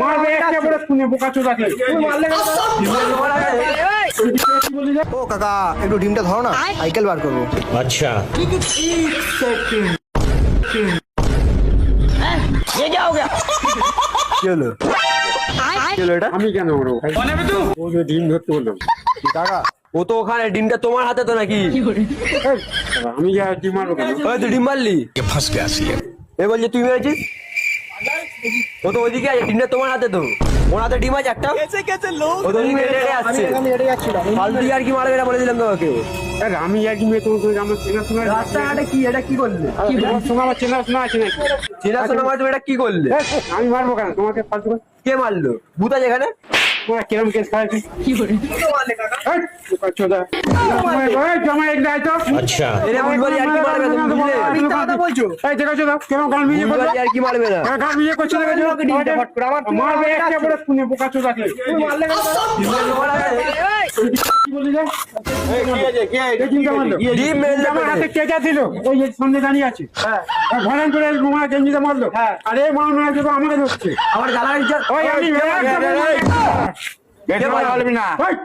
মারবে একটা করে শুনে বোকা চোদাকে ও কাকা একটু ডিমটা ধরো না, সাইকেল বার করবো। अच्छा ये क्या हो गया? কি হলো? কি হলো এটা? আমি কেন ওরো ও যে ডিম ধরতে বললাম কাকা ও তো ওখানে, ডিমটা তোমার হাতে তো নাকি? আমি ডিম মারবো কেন? ওই তুই ডিম মারলি? এ বলছে তুই মেরেছিস? ও তো ওইদিকে আছে, ডিমটা তোমার হাতে তো। ওর হাতে ডিম আছে একটা। ও তো ওইদিকে হেঁটে হেঁটে আসছে। ফালতু আর কি মারবে এটা বলে দিলাম তোমাকে। আমি এক মেয়ে তোমার আমার চেনাশোনা রাস্তাঘাটে কি এটা কি করলে? তোমার সঙ্গে আমার চেনাশোনা আছে নাকি? চেনাশোনা মানে তুমি এটা কি করলে? আমি মারবো কেন তোমাকে? ফালতু করে কে মারলো? ভূত আছে এখানে? তোমরা কিরম কেস খাইছি? জমা এক দায় তো अच्छा এরে বুলবাড়ি আর কি মারবে তুমি বুঝলে? মিথ্যা কথা বলছো। এই দেখো চোদা কেমন গান মিয়ে করছো? বুলবাড়ি আর কি মারবে না? গান মিয়ে করছো দেখো মারবে একটা করে শুনে বোকা চোদাকে কি বলি রে? ডিম মেরে আমার হাতে কেটা দিল ওই যে সামনে দাঁড়িয়ে আছে ঘরেন করে মোমা গেঞ্জিটা মারলো আরে মা মেয়ে যদি আমাকে ধরছে আমার জ্বালার ইচ্ছা। ওই আমি কে মারবে? ওই